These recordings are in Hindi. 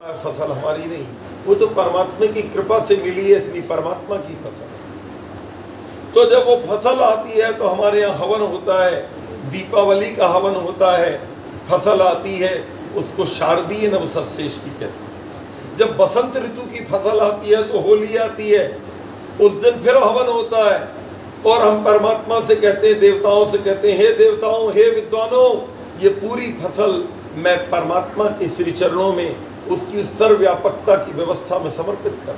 फसल हमारी नहीं, वो तो परमात्मा की कृपा से मिली है, इसलिए परमात्मा की फसल है। तो जब वो फसल आती है तो हमारे यहाँ हवन होता है, दीपावली का हवन होता है। फसल आती है उसको शारदीय नवसस्येष्टि कहते हैं। जब बसंत ऋतु की फसल आती है तो होली आती है, उस दिन फिर हवन होता है और हम परमात्मा से कहते हैं, देवताओं से कहते हैं, हे देवताओं, हे विद्वानों, ये पूरी फसल मैं परमात्मा के श्री चरणों में उसकी सर्वव्यापकता की व्यवस्था में समर्पित कर।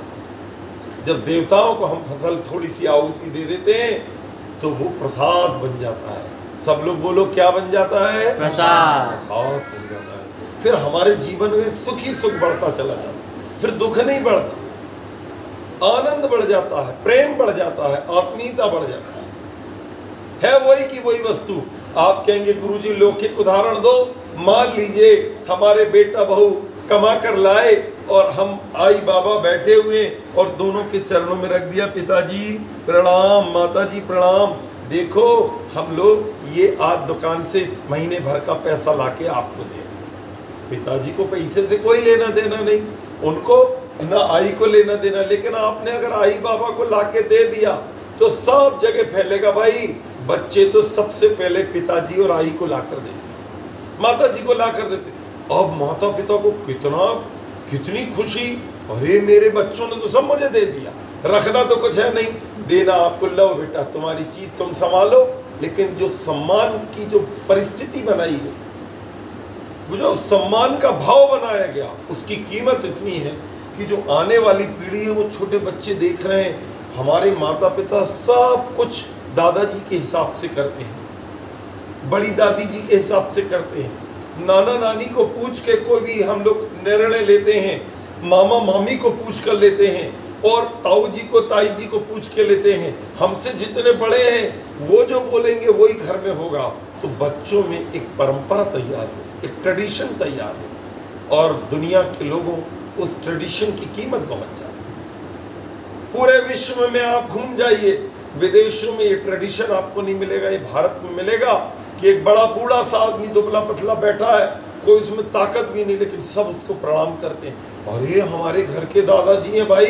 जब देवताओं को हम फसल थोड़ी सी आहुति दे देते हैं तो वो प्रसाद बन जाता है। सब लोग बोलो, क्या बन जाता है? प्रसाद। प्रसाद बन जाता है। फिर हमारे जीवन में सुख ही सुख बढ़ता चला जाता है, फिर दुख नहीं बढ़ता, आनंद बढ़ जाता है, प्रेम बढ़ जाता है, आत्मीयता बढ़ जाता है वही की वही वस्तु। आप कहेंगे गुरुजी लौकिक उदाहरण दो। मान लीजिए हमारे बेटा बहू कमा कर लाए और हम आई बाबा बैठे हुए और दोनों के चरणों में रख दिया, पिताजी प्रणाम, माताजी प्रणाम, देखो हम लोग ये आज दुकान से इस महीने भर का पैसा लाके आपको दे। पिताजी को पैसे से कोई लेना देना नहीं, उनको ना आई को लेना देना, लेकिन आपने अगर आई बाबा को लाके दे दिया तो सब जगह फैलेगा। भाई बच्चे तो सबसे पहले पिताजी और आई को लाकर देते, माता जी को लाकर देते। अब माता पिता को कितनी खुशी, अरे मेरे बच्चों ने तो सब मुझे दे दिया, रखना तो कुछ है नहीं, देना आपको, लो बेटा तुम्हारी चीज तुम संभालो। लेकिन जो सम्मान की जो परिस्थिति बनाई गई, वो जो सम्मान का भाव बनाया गया, उसकी कीमत इतनी है कि जो आने वाली पीढ़ी है वो छोटे बच्चे देख रहे हैं, हमारे माता पिता सब कुछ दादाजी के हिसाब से करते हैं, बड़ी दादी जी के हिसाब से करते हैं, नाना नानी को पूछ के कोई भी हम लोग निर्णय लेते हैं, मामा मामी को पूछ कर लेते हैं और ताऊ जी को ताई जी को पूछ के लेते हैं। हमसे जितने बड़े हैं वो जो बोलेंगे वही घर में होगा। तो बच्चों में एक परंपरा तैयार हो, एक ट्रेडिशन तैयार हो और दुनिया के लोगों उस ट्रेडिशन की कीमत बहुत जाए। पूरे विश्व में आप घूम जाइए, विदेशों में ये ट्रेडिशन आपको नहीं मिलेगा। ये भारत में मिलेगा कि एक बड़ा बूढ़ा सा आदमी दुबला पतला बैठा है, कोई उसमें ताकत भी नहीं, लेकिन सब उसको प्रणाम करते हैं। और ये हमारे घर के दादाजी हैं भाई,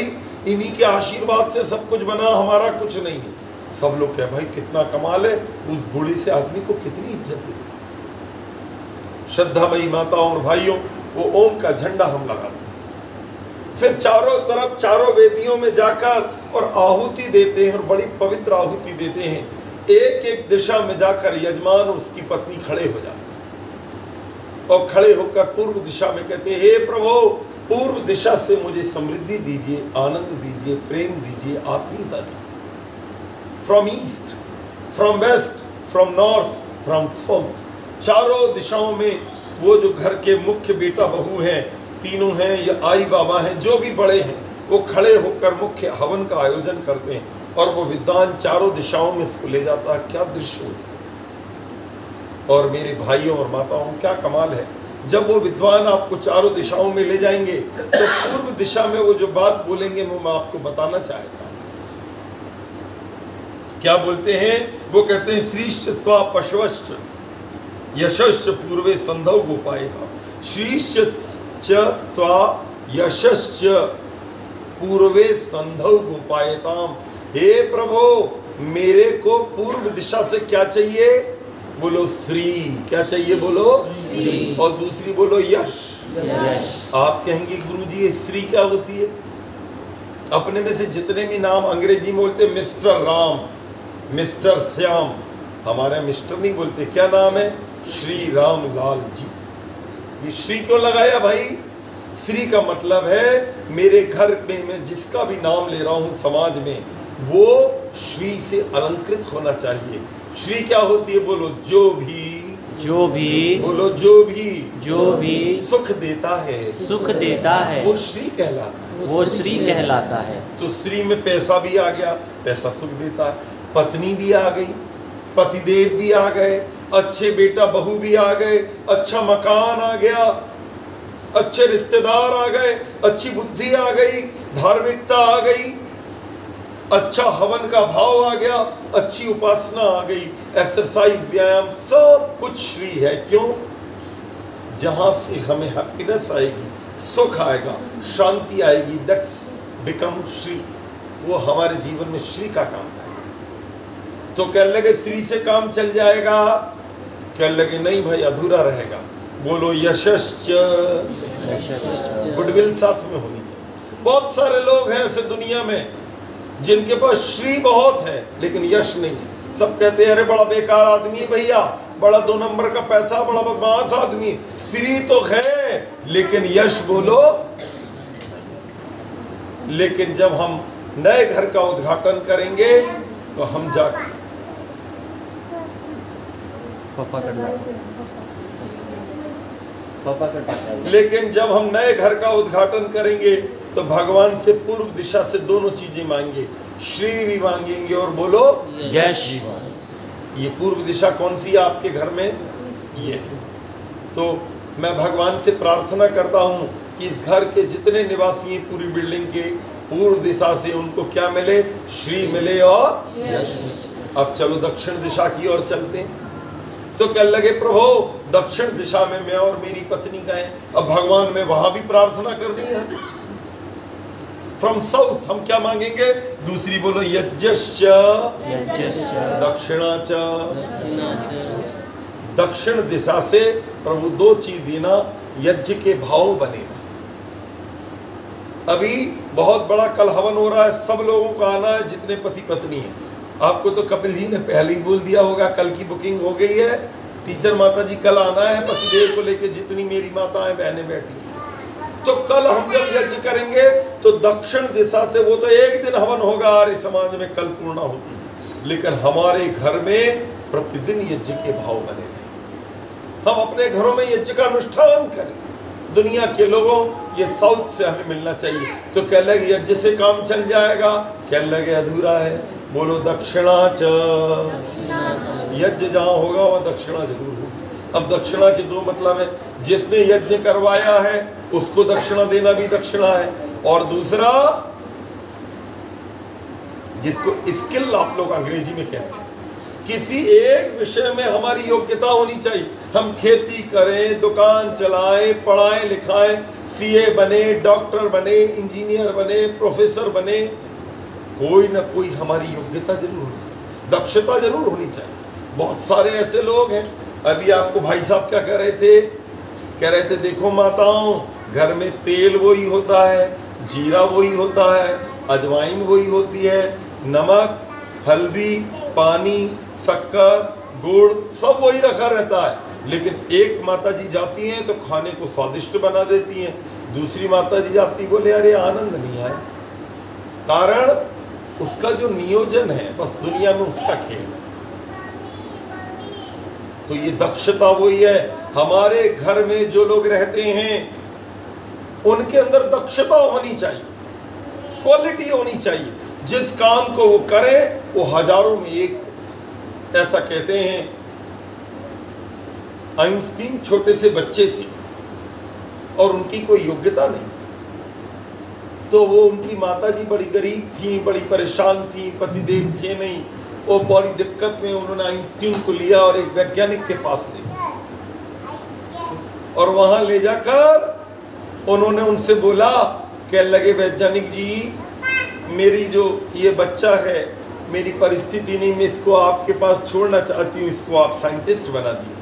इन्हीं के आशीर्वाद से सब कुछ बना, हमारा कुछ नहीं है। सब लोग कहे भाई कितना कमाल है, उस बूढ़े से आदमी को कितनी इज्जत दे। श्रद्धामयी माताओं और भाइयों, वो ओम का झंडा हम लगाते हैं, फिर चारों तरफ चारों वेदियों में जाकर और आहुति देते हैं और बड़ी पवित्र आहुति देते हैं। एक एक दिशा में जाकर यजमान और उसकी पत्नी खड़े हो जाते हैं और खड़े होकर पूर्व दिशा में कहते हैं, हे प्रभु पूर्व दिशा से मुझे समृद्धि दीजिए, आनंद दीजिए, प्रेम दीजिए, आत्मीयता दीजिए। From east, from west, from north, from south, चारों दिशाओं में वो जो घर के मुख्य बेटा बहू हैं, तीनों हैं या आई बाबा हैं, जो भी बड़े हैं, वो खड़े होकर मुख्य हवन का आयोजन करते हैं और वो विद्वान चारों दिशाओं में इसको ले जाता है। क्या दृश्य होता है। और मेरे भाइयों और माताओं, क्या कमाल है, जब वो विद्वान आपको चारों दिशाओं में ले जाएंगे तो पूर्व दिशा में वो जो बात बोलेंगे वो मैं आपको बताना चाहता हूँ। क्या बोलते हैं? वो कहते हैं, श्रीश्च त्वा पशवश्च यशश्च पूर्वे संधौ गोपायिका। श्रीश्च त्वा यशश्च पूर्वे संधौ गोपायताम। हे प्रभु मेरे को पूर्व दिशा से क्या चाहिए? बोलो श्री। क्या चाहिए? बोलो श्री। और दूसरी बोलो यश। आप कहेंगे गुरुजी ये श्री क्या होती है? अपने में से जितने भी नाम अंग्रेजी में बोलते, मिस्टर राम, मिस्टर श्याम, हमारे मिस्टर नहीं बोलते, क्या नाम है? श्री राम लाल जी। ये श्री क्यों लगाया भाई? श्री का मतलब है मेरे घर में मैं जिसका भी नाम ले रहा हूं समाज में, वो श्री से अलंकृत होना चाहिए। श्री क्या होती है? बोलो जो भी, बोलो जो भी सुख देता है, वो श्री कहलाता है। तो श्री में पैसा भी आ गया, पैसा सुख देता है, पत्नी भी आ गई, पतिदेव भी आ गए, अच्छे बेटा बहू भी आ गए, अच्छा मकान आ गया, अच्छे रिश्तेदार आ गए, अच्छी बुद्धि आ गई, धार्मिकता आ गई, अच्छा हवन का भाव आ गया, अच्छी उपासना आ गई, एक्सरसाइज व्यायाम सब कुछ श्री है। क्यों? जहाँ से हमें हैप्पीनेस आएगी, सुख आएगा, शांति आएगी, दैट्स बिकम श्री। वो हमारे जीवन में श्री का काम है। तो कहने लगे श्री से काम चल जाएगा, कहने लगे नहीं भाई अधूरा रहेगा। बोलो यशश्च, गुडविल साथ में होनी चाहिए। बहुत सारे लोग हैं ऐसे दुनिया में जिनके पास श्री बहुत है लेकिन यश नहीं है। सब कहते हैं अरे बड़ा बेकार आदमी है भैया, बड़ा 2 नंबर का पैसा, बड़ा बदमाश आदमी। श्री तो है लेकिन यश बोलो। लेकिन जब हम नए घर का उद्घाटन करेंगे तो हम जाकर लेकिन जब हम नए घर का उद्घाटन करेंगे तो भगवान से पूर्व दिशा से दोनों चीजें मांगे, श्री भी मांगेंगे और बोलो यश भी मांगेंगे। ये पूर्व दिशा कौन सी है आपके घर में? ये। तो मैं भगवान से प्रार्थना करता हूँ कि इस घर के जितने निवासी हैं पूरी बिल्डिंग के पूर्व दिशा से उनको क्या मिले? श्री मिले और यश मिले। अब चलो दक्षिण दिशा की ओर चलते हैं। तो कहने लगे प्रभु दक्षिण दिशा में मैं और मेरी पत्नी गए। अब भगवान में वहां भी प्रार्थना करनी है। फ्रॉम साउथ हम क्या मांगेंगे? दूसरी बोलो यज्ञश्च दक्षिणाच। दक्षिण दिशा से प्रभु 2 चीज देना, यज्ञ के भाव बनेगा। अभी बहुत बड़ा कल हवन हो रहा है, सब लोगों का आना है जितने पति पत्नी हैं। आपको तो कपिल जी ने पहले ही बोल दिया होगा कल की बुकिंग हो गई है। टीचर माता जी कल आना है, पतिदेव को लेके जितनी मेरी माताएं बहनें बैठी हैं। तो कल हम जब यज्ञ करेंगे तो दक्षिण दिशा से, वो तो एक दिन हवन होगा आर्य समाज में, कल पूर्ण होती है, लेकिन हमारे घर में प्रतिदिन यज्ञ के भाव बने रहे। हम अपने घरों में यज्ञ का अनुष्ठान करें। दुनिया के लोगों ये साउथ से हमें मिलना चाहिए। तो कह लगे यज्ञ से काम चल जाएगा, कह लगे अधूरा है। बोलो दक्षिणाच। यज्ञ जहाँ होगा वह दक्षिणा जरूर होगी। अब दक्षिणा के 2 मतलब है, जिसने यज्ञ करवाया है उसको दक्षिणा देना भी दक्षिणा है, और दूसरा जिसको स्किल आप लोग अंग्रेजी में कहते हैं, किसी एक विषय में हमारी योग्यता होनी चाहिए। हम खेती करें, दुकान चलाएं, पढ़ाएं लिखाएं, सीए बने, डॉक्टर बने, इंजीनियर बने, प्रोफेसर बने, कोई ना कोई हमारी योग्यता जरूर होनी चाहिए, दक्षता जरूर होनी चाहिए। बहुत सारे ऐसे लोग हैं। अभी आपको भाई साहब क्या कह रहे थे? कह रहे थे देखो माताओं, घर में तेल वही होता है, जीरा वही होता है, अजवाइन वही होती है, नमक, हल्दी, पानी, शक्कर, गुड़ सब वही रखा रहता है। लेकिन एक माता जी जाती हैं तो खाने को स्वादिष्ट बना देती हैं, दूसरी माता जी जाती बोले अरे आनंद नहीं आया। कारण उसका जो नियोजन है बस दुनिया में उसका खेल है। तो ये दक्षता वही है। हमारे घर में जो लोग रहते हैं उनके अंदर दक्षता होनी चाहिए, क्वालिटी होनी चाहिए। जिस काम को वो करे वो हजारों में एक। ऐसा कहते हैं आइंस्टीन छोटे से बच्चे थे और उनकी कोई योग्यता नहीं, तो वो उनकी माताजी बड़ी गरीब थी, बड़ी परेशान थी, पतिदेव थे नहीं, वो बड़ी दिक्कत में उन्होंने आइंस्टीन को लिया और एक वैज्ञानिक के पास ले गया और वहां ले जाकर उन्होंने उनसे बोला, कहने लगे वैज्ञानिक जी मेरी जो ये बच्चा है, मेरी परिस्थिति नहीं, मैं इसको आपके पास छोड़ना चाहती हूँ, इसको आप साइंटिस्ट बना दिए।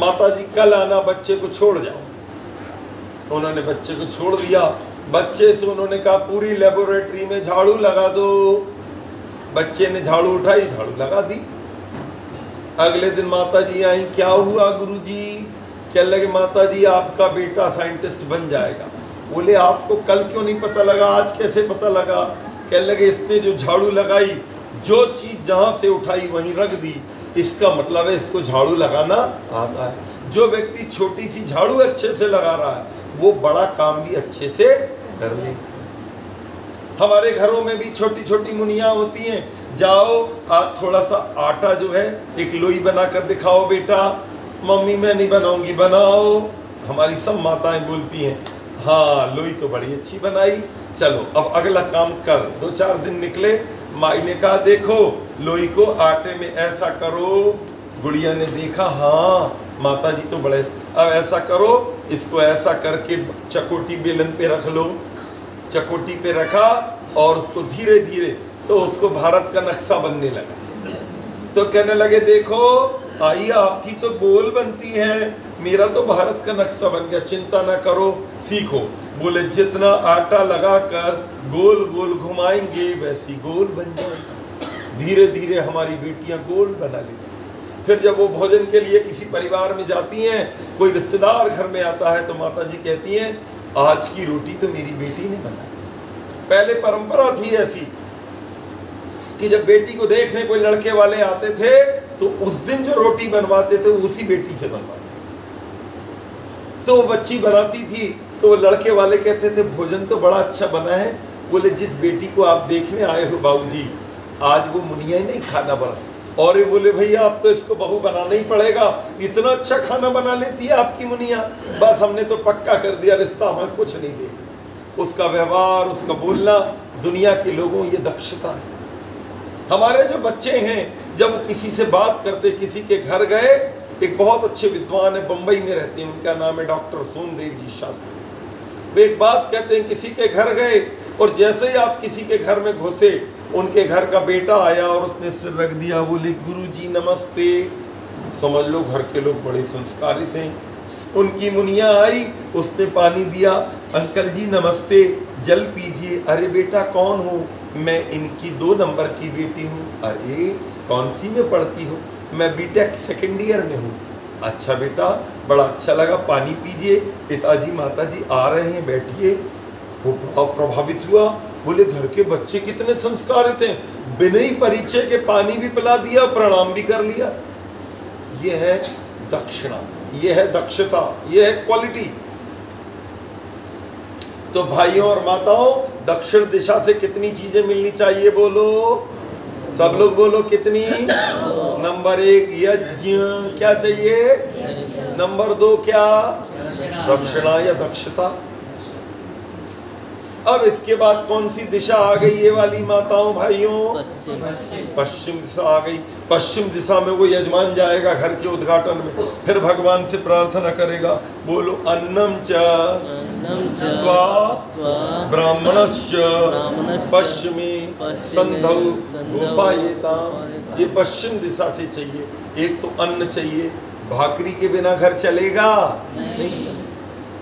माता जी कल आना, बच्चे को छोड़ जाओ। उन्होंने बच्चे को छोड़ दिया। बच्चे से उन्होंने कहा पूरी लेबोरेटरी में झाड़ू लगा दो। बच्चे ने झाड़ू उठाई, झाड़ू लगा दी। अगले दिन माता जी आई, क्या हुआ गुरुजी? कहने लगे माता जी आपका बेटा साइंटिस्ट बन जाएगा। बोले आपको कल क्यों नहीं पता लगा, आज कैसे पता लगा? कहने लगे इसने जो झाड़ू लगाई, जो चीज जहां से उठाई वहीं रख दी, इसका मतलब है इसको झाड़ू लगाना आता है। जो व्यक्ति छोटी सी झाड़ू अच्छे से लगा रहा है वो बड़ा काम भी अच्छे से कर ले। हमारे घरों में भी छोटी छोटी मुनिया होती हैं, जाओ आप थोड़ा सा आटा जो है एक लोई बना कर दिखाओ बेटा। मम्मी मैं नहीं बनाऊंगी, बनाओ। हमारी सब माताएं बोलती हैं हाँ लोई तो बड़ी अच्छी बनाई, चलो अब अगला काम कर। 2-4 दिन निकले, माई ने कहा देखो लोई को आटे में ऐसा करो। गुड़िया ने देखा हाँ माता जी तो बड़े अब ऐसा करो, इसको ऐसा करके चकोटी बेलन पे रख लो। चकोटी पे रखा और उसको धीरे धीरे तो उसको भारत का नक्शा बनने लगा। तो कहने लगे देखो आई आपकी तो गोल बनती है, मेरा तो भारत का नक्शा बन गया, चिंता ना करो सीखो। बोले जितना आटा लगाकर गोल गोल घुमाएंगे वैसी गोल बन जाएगी। धीरे धीरे हमारी बेटियां गोल बना लेती। फिर जब वो भोजन के लिए किसी परिवार में जाती हैं, कोई रिश्तेदार घर में आता है तो माता जी कहती हैं आज की रोटी तो मेरी बेटी ने बनाई। पहले परंपरा थी ऐसी कि जब बेटी को देखने कोई लड़के वाले आते थे तो उस दिन जो रोटी बनवाते थे वो उसी बेटी से बनवाते। तो वो बच्ची बनाती थी तो वो लड़के वाले कहते थे भोजन तो बड़ा अच्छा बना है। बोले जिस बेटी को आप देखने आए हो बाबूजी आज वो मुनिया ही नहीं खाना बना। और ये बोले भैया अब तो इसको बहू बनाना ही पड़ेगा, इतना अच्छा खाना बना लेती है आपकी मुनिया। बस हमने तो पक्का कर दिया रिश्ता, हमें कुछ नहीं देगा। उसका व्यवहार, उसका बोलना, दुनिया के लोगों ये दक्षता है। हमारे जो बच्चे हैं जब वो किसी से बात करते, किसी के घर गए, एक बहुत अच्छे विद्वान है बम्बई में रहते हैं, उनका नाम है डॉक्टर सोमदेव जी शास्त्री। वे एक बात कहते हैं किसी के घर गए और जैसे ही आप किसी के घर में घुसे उनके घर का बेटा आया और उसने सिर रख दिया, बोले गुरुजी नमस्ते। समझ लो घर के लोग बड़े संस्कारित हैं। उनकी मुनिया आई, उसने पानी दिया, अंकल जी नमस्ते जल पीजिए। अरे बेटा कौन हो? मैं इनकी 2 नंबर की बेटी हूँ। अरे कौन सी में पढ़ती हो? मैं बीटेक सेकेंड ईयर में हूँ। अच्छा बेटा बड़ा अच्छा लगा, पानी पीजिए। पिताजी माताजी आ रहे हैं, बैठिए। वो बहुत प्रभावित हुआ, बोले घर के बच्चे कितने संस्कारित हैं, बिना ही परिचय के पानी भी पिला दिया, प्रणाम भी कर लिया। ये है दक्षिणा, ये है दक्षता, ये है क्वालिटी। तो भाइयों और माताओं दक्षिण दिशा से कितनी चीजें मिलनी चाहिए बोलो, सब लोग बोलो कितनी। नंबर 1 यज्ञ, क्या चाहिए? नंबर 2 क्या? दक्षिणा या दक्षता। अब इसके बाद कौन सी दिशा आ गई ये वाली माताओं भाइयों? पश्चिम दिशा आ गई। पश्चिम दिशा में वो यजमान जाएगा घर के उद्घाटन में, फिर भगवान से प्रार्थना करेगा, बोलो अन्नम च ब्राह्मणश्च पश्चिमी संधौ गोपायेताम। ये पश्चिम दिशा से चाहिए। एक तो अन्न चाहिए, भाकरी के बिना घर चलेगा नहीं चलेगा।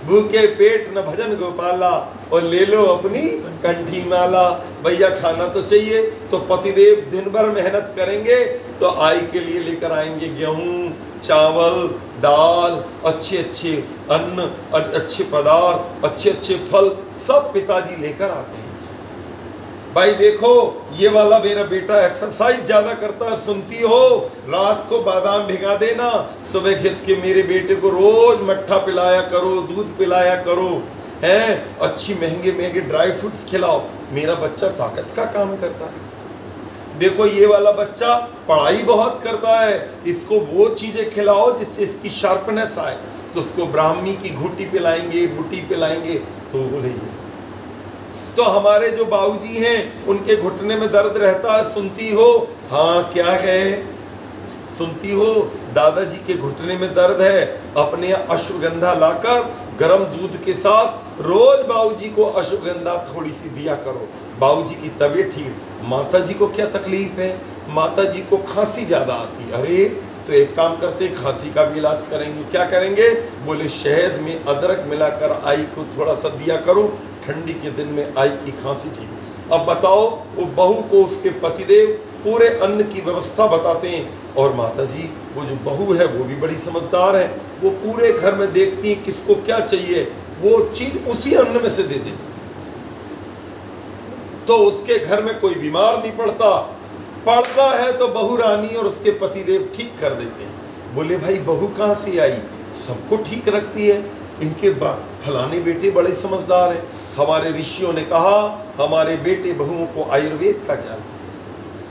भूखे पेट न भजन गोपाला, और ले लो अपनी कंठी माला। भैया खाना तो चाहिए, तो पतिदेव दिन भर मेहनत करेंगे तो आय के लिए लेकर आएंगे गेहूं, चावल, दाल, अच्छे अच्छे अन्न, अच्छे पदार्थ, अच्छे अच्छे फल, सब पिताजी लेकर आते हैं। भाई देखो ये वाला मेरा बेटा एक्सरसाइज ज्यादा करता है, सुनती हो? रात को बादाम भिगा देना, सुबह घिस के मेरे बेटे को रोज मट्ठा पिलाया करो, दूध पिलाया करो, हैं अच्छी महंगे महंगे ड्राई फ्रूट्स खिलाओ। मेरा बच्चा ताकत का काम करता है। देखो ये वाला बच्चा पढ़ाई बहुत करता है, इसको वो चीजें खिलाओ जिससे इसकी शार्पनेस आए। तो उसको ब्राह्मी की घूटी पिलाएंगे, बूटी पिलाएंगे तो बोलेंगे। तो हमारे जो बाबूजी हैं उनके घुटने में दर्द रहता है, सुनती हो? हाँ क्या है? सुनती हो? दादाजी के घुटने में दर्द है, अपने अश्वगंधा लाकर गरम दूध के साथ रोज बाबूजी को अश्वगंधा थोड़ी सी दिया करो, बाबूजी की तबीयत ठीक। माता जी को क्या तकलीफ है? माता जी को खांसी ज्यादा आती है। अरे तो एक काम करते, खांसी का भी इलाज करेंगे। क्या करेंगे? बोले शहद में अदरक मिलाकर आई को थोड़ा सा दिया करो, ठंडी के दिन में आई की खांसी ठीक। अब बताओ वो बहू को उसके पतिदेव पूरे अन्न की व्यवस्था बताते हैं, और माता जी वो जो बहू है वो भी बड़ी समझदार है, वो पूरे घर में देखती है किसको क्या चाहिए, वो चीज उसी अन्न में से दे देती। तो उसके घर में कोई बीमार नहीं पड़ता है तो बहू रानी और उसके पतिदेव ठीक कर देते हैं। बोले भाई बहू कहाँ से आई? सबको ठीक रखती है, इनके फलाने बेटे बड़े समझदार हैं। हमारे ऋषियों ने कहा हमारे बेटे बहुओं को आयुर्वेद का ज्ञान,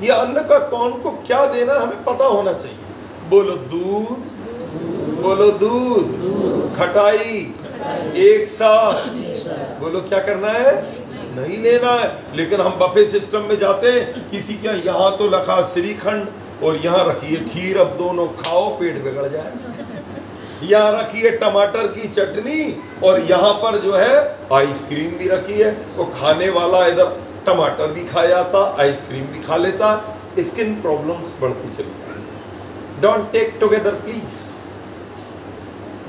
ये अन्न का कौन को क्या देना हमें पता होना चाहिए। बोलो दूध, बोलो दूध, खटाई एक साथ, बोलो क्या करना है? नहीं लेना है। लेकिन हम बफे सिस्टम में जाते हैं, किसी के यहाँ तो रखा श्रीखंड और यहाँ रखिए खीर, अब दोनों खाओ पेट बिगड़ जाए। यहाँ रखी है टमाटर की चटनी और यहाँ पर जो है आइसक्रीम भी रखी है। वो खाने वाला इधर टमाटर भी खा जाता, आइसक्रीम भी खा लेता, स्किन प्रॉब्लम्स बढ़ती चली जाती। Don't take together please,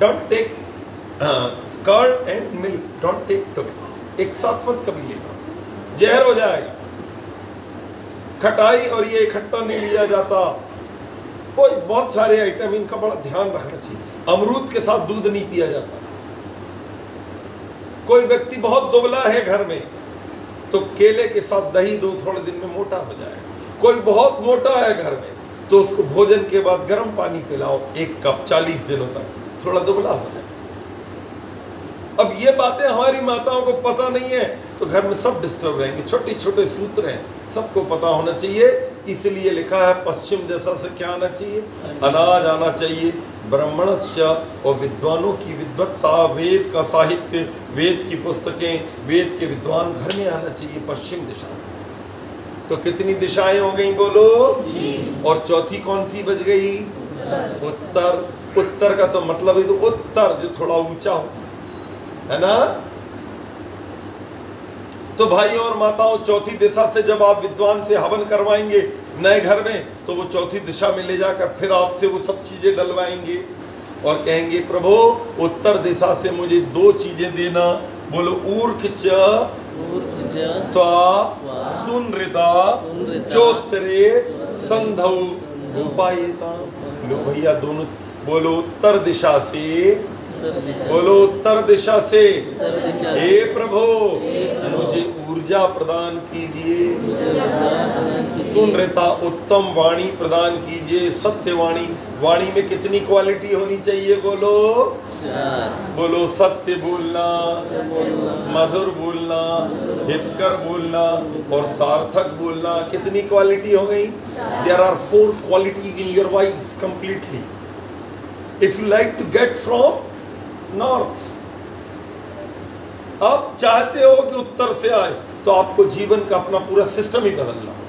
don't take curd and milk, don't take together, एक साथ मत कभी लेना, जहर हो जाएगा। खटाई और ये इकट्ठा नहीं लिया जाता। कोई बहुत सारे आइटम, इनका बड़ा ध्यान रखना चाहिए। अमरूद के साथ दूध नहीं पिया जाता। कोई व्यक्ति बहुत दुबला है घर में, तो केले के साथ दही दो, थोड़े दिन में मोटा हो जाएगा। कोई बहुत मोटा है घर में, तो उसको भोजन के बाद गर्म पानी पिलाओ 1 कप 40 दिनों तक, थोड़ा दुबला हो जाए। अब ये बातें हमारी माताओं को पता नहीं है, तो घर में सब डिस्टर्ब रहेंगे। छोटे छोटे सूत्र हैं, सबको पता होना चाहिए। इसलिए लिखा है पश्चिम दिशा से क्या आना चाहिए, अनाज आना चाहिए। ब्राह्मणस्य और विद्वानों की विद्वत्ता, वेद का साहित्य, वेद की पुस्तकें, वेद के विद्वान घर में आना चाहिए पश्चिम दिशा से। तो कितनी दिशाएं हो गई बोलो? और चौथी कौन सी बच गई? उत्तर। उत्तर का तो मतलब है तो उत्तर जो थोड़ा ऊंचा हो, है ना। तो भाई और माताओं, चौथी दिशा से जब आप विद्वान से हवन करवाएंगे नए घर में, तो वो चौथी दिशा में ले जाकर फिर आपसे वो सब चीजें डलवाएंगे और कहेंगे प्रभु उत्तर दिशा से मुझे 2 चीजें देना। बोलो ऊर्क च सुनृता चोत्तरे संधौ उपायता। लो भैया दोनों बोलो उत्तर दिशा से, बोलो उत्तर दिशा से। हे प्रभु मुझे ऊर्जा प्रदान कीजिए, सुनृता उत्तम वाणी प्रदान कीजिए, सत्य वाणी। वाणी में कितनी क्वालिटी होनी चाहिए बोलो? 4। बोलो सत्य बोलना, मधुर बोलना, हितकर बोलना और सार्थक बोलना। कितनी क्वालिटी हो गई? There are 4 qualities in your voice completely. If you like to get from north, आप चाहते हो कि उत्तर से आए, तो आपको जीवन का अपना पूरा सिस्टम ही बदलना हो।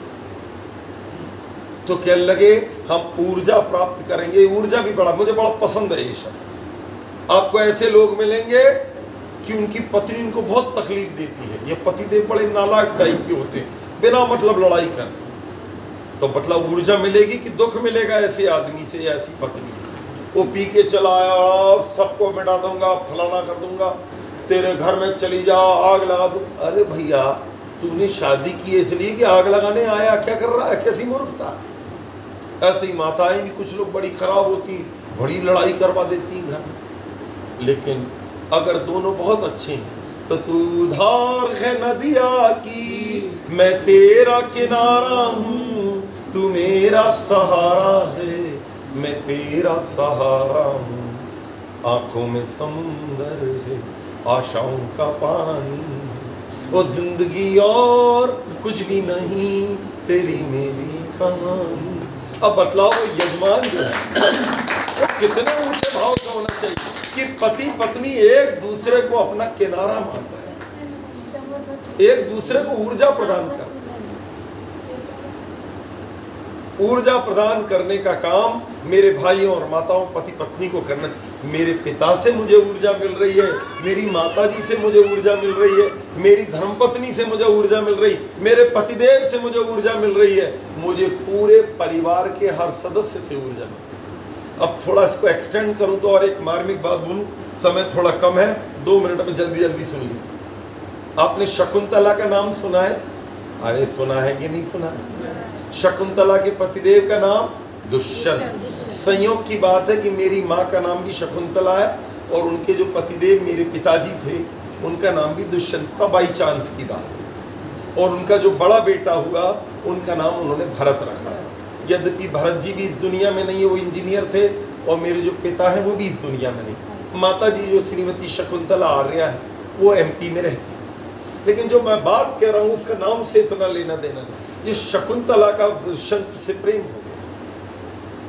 तो क्या लगे हम ऊर्जा प्राप्त करेंगे। ऊर्जा भी मुझे बड़ा पसंद है ये शब्द। आपको ऐसे लोग मिलेंगे कि उनकी पत्नी उनको बहुत तकलीफ देती है। ये पतिदेव बड़े नालायक टाइप के होते हैं, बिना मतलब लड़ाई करते, तो मतलब ऊर्जा मिलेगी कि दुख मिलेगा ऐसे आदमी से, ऐसी पत्नी से। वो पी के चला आया, सबको मिटा दूंगा, फलाना कर दूंगा, तेरे घर में चली जा, आग लगा दूं। अरे भैया तूने शादी की इसलिए कि आग लगाने आया? क्या कर रहा है? कैसी मूर्खता। ऐसी माताएं भी कुछ लोग बड़ी खराब होती, बड़ी लड़ाई करवा देती घर में। लेकिन अगर दोनों बहुत अच्छे हैं तो तू धार है नदिया की, मैं तेरा किनारा हूँ, तू मेरा सहारा है, मैं तेरा सहारा हूँ। आंखों में समुंदर है, आशाओं का पानी, वो जिंदगी और कुछ भी नहीं, तेरी मेरी कहानी। अब बतलाओ वो यजमान जो है वो कितने ऊंचे भाव का होना चाहिए कि पति पत्नी एक दूसरे को अपना किनारा मानता है, एक दूसरे को ऊर्जा प्रदान करता है। ऊर्जा प्रदान करने का काम मेरे भाइयों और माताओं, पति पत्नी को करना चाहिए। मेरे पिता से मुझे ऊर्जा मिल रही है, मेरी माता जी से मुझे ऊर्जा मिल रही है, मेरी धर्मपत्नी से मुझे ऊर्जा मिल रही, मेरे पतिदेव से मुझे ऊर्जा मिल रही है, मुझे पूरे परिवार के हर सदस्य से ऊर्जा मिल रही है। अब थोड़ा इसको एक्सटेंड करूं तो और एक मार्मिक बात बोलूं, समय थोड़ा कम है, 2 मिनट में जल्दी जल्दी सुनिए। आपने शकुंतला का नाम सुना है? अरे सुना है कि नहीं सुना है? शकुंतला के पतिदेव का नाम दुष्यंत। संयोग की बात है कि मेरी माँ का नाम भी शकुंतला है और उनके जो पतिदेव मेरे पिताजी थे उनका नाम भी दुष्यंत था, बाई चांस की बात। और उनका जो बड़ा बेटा हुआ उनका नाम उन्होंने भरत रखा। यद्यपि भरत जी भी इस दुनिया में नहीं है, वो इंजीनियर थे, और मेरे जो पिता हैं वो भी इस दुनिया में नहीं। माता जी जो श्रीमती शकुंतला आर्या है वो MP में रहती है। लेकिन जो मैं बात कह रहा हूँ उसका नाम से इतना लेना देना नहीं। ये शकुंतला का दुष्यंत से प्रेम हो गया।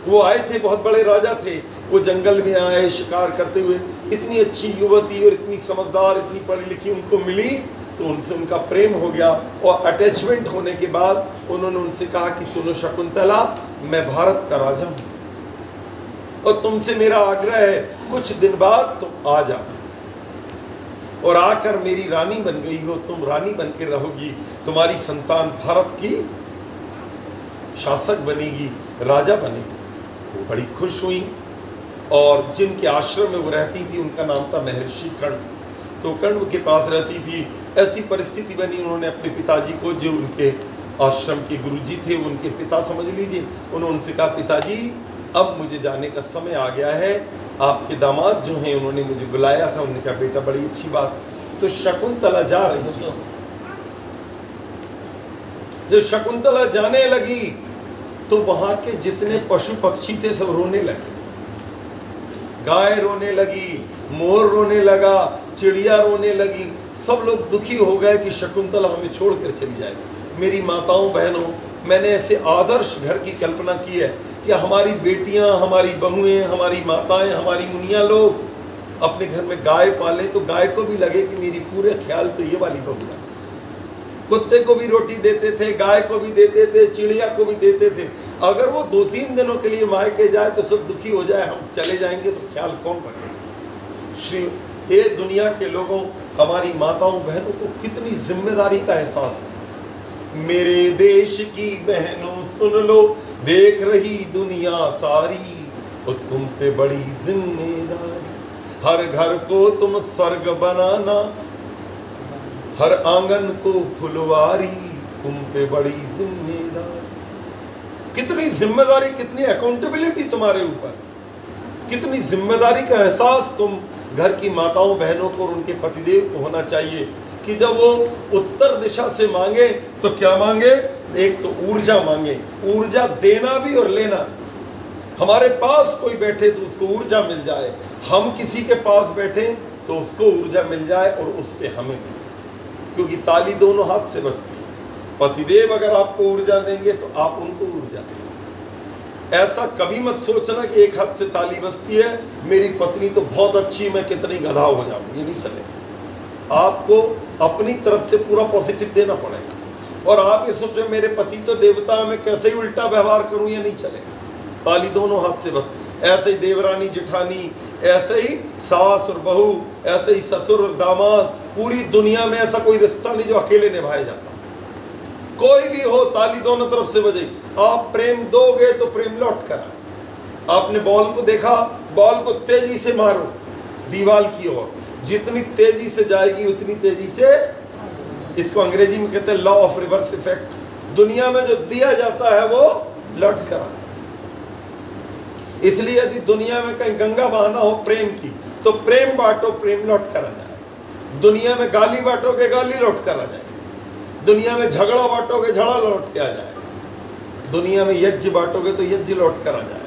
वो आए थे, बहुत बड़े राजा थे, वो जंगल में आए शिकार करते हुए, इतनी अच्छी युवती और इतनी समझदार, इतनी पढ़ी लिखी उनको मिली, तो उनसे उनका प्रेम हो गया। और अटैचमेंट होने के बाद उन्होंने उनसे कहा कि सुनो शकुंतला, मैं भारत का राजा हूँ, और तुमसे मेरा आग्रह है कुछ दिन बाद तुम आ जाओ और आकर मेरी रानी बन गई हो, तुम रानी बन के रहोगी, तुम्हारी संतान भारत की शासक बनेगी, राजा बनेगी। वो बड़ी खुश हुई और जिनके आश्रम में वो रहती थी उनका नाम था महर्षि कर्ण। तो कर्ण के पास रहती थी। ऐसी परिस्थिति बनी, उन्होंने अपने पिताजी को, जो उनके आश्रम के गुरुजी थे, उनके पिता समझ लीजिए, उन्होंने उनसे कहा पिताजी अब मुझे जाने का समय आ गया है, आपके दामाद जो हैं उन्होंने मुझे बुलाया था। उन्होंने कहा बेटा बड़ी अच्छी बात। तो शकुंतला जा रही थी। जो शकुंतला जाने लगी तो वहां के जितने पशु पक्षी थे सब रोने लगे। गाय रोने लगी, मोर रोने लगा, चिड़िया रोने लगी, सब लोग दुखी हो गए कि शकुंतला हमें छोड़कर चली जाए। मेरी माताओं बहनों, मैंने ऐसे आदर्श घर की कल्पना की है कि हमारी बेटियां, हमारी बहुएं, हमारी माताएं, हमारी मुनियां लोग अपने घर में गाय पालें तो गाय को भी लगे कि मेरी पूरे ख्याल तो ये वाली बहू है। कुत्ते को भी रोटी देते थे, गाय को भी देते थे, चिड़िया को भी देते थे। अगर वो 2-3 दिनों के लिए मायके जाए तो सब दुखी हो जाए, हम चले जाएंगे तो ख्याल कौन रखेगा। श्री ये दुनिया के लोगों, हमारी माताओं बहनों को कितनी जिम्मेदारी का एहसास है। मेरे देश की बहनों सुन लो, देख रही दुनिया सारी, और तुम पे बड़ी जिम्मेदारी। हर घर को तुम स्वर्ग बनाना, हर आंगन को फुलवारी, तुम पे बड़ी जिम्मेदारी। कितनी जिम्मेदारी, कितनी अकाउंटेबिलिटी तुम्हारे ऊपर, कितनी जिम्मेदारी का एहसास तुम घर की माताओं बहनों को और उनके पतिदेव को होना चाहिए कि जब वो उत्तर दिशा से मांगे तो क्या मांगे। एक तो ऊर्जा मांगे, ऊर्जा देना भी और लेना। हमारे पास कोई बैठे तो उसको ऊर्जा मिल जाए, हम किसी के पास बैठे तो उसको ऊर्जा मिल जाए और उससे हमें मिले, क्योंकि ताली दोनों हाथ से बजती है। पतिदेव अगर आपको ऊर्जा देंगे तो आप उनको ऊर्जा देंगे। ऐसा कभी मत सोचना कि एक हाथ से ताली बजती है, मेरी पत्नी तो बहुत अच्छी, मैं कितनी गधा हो जाऊं, ये नहीं चलेगा। आपको अपनी तरफ से पूरा पॉजिटिव देना पड़ेगा। और आप ये सोचो मेरे पति तो देवता है, मैं कैसे ही उल्टा व्यवहार करूं, ये नहीं चलेगा। ताली दोनों हाथ से बस। ऐसे ही देवरानी जेठानी, ऐसे ही सास और बहू, ऐसे ही ससुर और दामाद, पूरी दुनिया में ऐसा कोई रिश्ता नहीं जो अकेले निभाया जाता। कोई भी हो, ताली दोनों तरफ से बजे। आप प्रेम दोगे तो प्रेम लौट कर आए। आपने बॉल को देखा, बॉल को तेजी से मारो दीवार की ओर, जितनी तेजी से जाएगी उतनी तेजी से, इसको अंग्रेजी में कहते हैं लॉ ऑफ रिवर्स इफेक्ट। दुनिया में जो दिया जाता है वो लौट कर आता है। इसलिए यदि दुनिया में कहीं गंगा बहाना हो प्रेम की, तो प्रेम बांटो, प्रेम लौट कर आ जाए। दुनिया में गाली बांटोगे, गाली लौट कर आ जाए। दुनिया में झगड़ा बांटोगे, झगड़ा लौट के आ जाए। दुनिया में यज्ञ बांटोगे तो यज्ञ लौट कर आ जाए।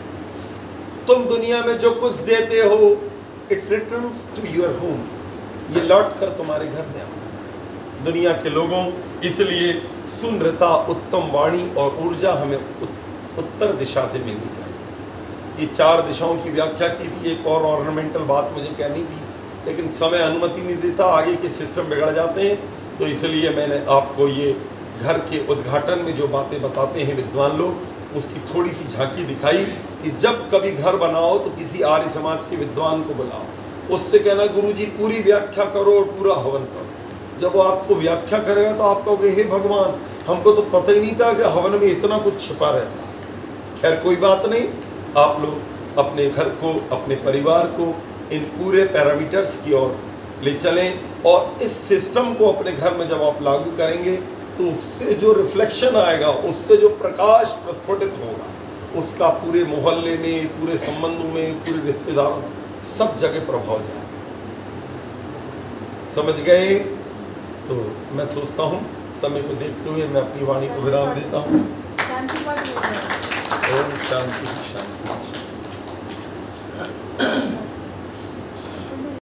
तुम दुनिया में जो कुछ देते हो, it returns to your home, ये लौट कर तुम्हारे घर में आता है। दुनिया के लोगों, इसलिए सुंदरता, उत्तम वाणी और ऊर्जा हमें उत्तर दिशा से मिलनी चाहिए। ये 4 दिशाओं की व्याख्या की थी। एक और ऑर्नामेंटल बात मुझे कहनी थी, लेकिन समय अनुमति नहीं देता, आगे के सिस्टम बिगड़ जाते हैं। तो इसलिए मैंने आपको ये घर के उद्घाटन में जो बातें बताते हैं विद्वान लोग, उसकी थोड़ी सी झांकी दिखाई कि जब कभी घर बनाओ तो किसी आर्य समाज के विद्वान को बुलाओ, उससे कहना गुरुजी पूरी व्याख्या करो और पूरा हवन करो। जब वो आपको व्याख्या करेगा तो आप कहोगे हे भगवान, हमको तो पता ही नहीं था कि हवन में इतना कुछ छिपा रहता है। खैर कोई बात नहीं, आप लोग अपने घर को, अपने परिवार को इन पूरे पैरामीटर्स की ओर ले चलें, और इस सिस्टम को अपने घर में जब आप लागू करेंगे तो उससे जो रिफ्लेक्शन आएगा, उससे जो प्रकाश प्रस्फुटित होगा, उसका पूरे मोहल्ले में, पूरे संबंधों में, पूरे रिश्तेदारों, सब जगह प्रभाव जाए। समझ गए? तो मैं सोचता हूँ समय को देखते हुए मैं अपनी वाणी को विराम देता हूँ। ओम शांति शांति।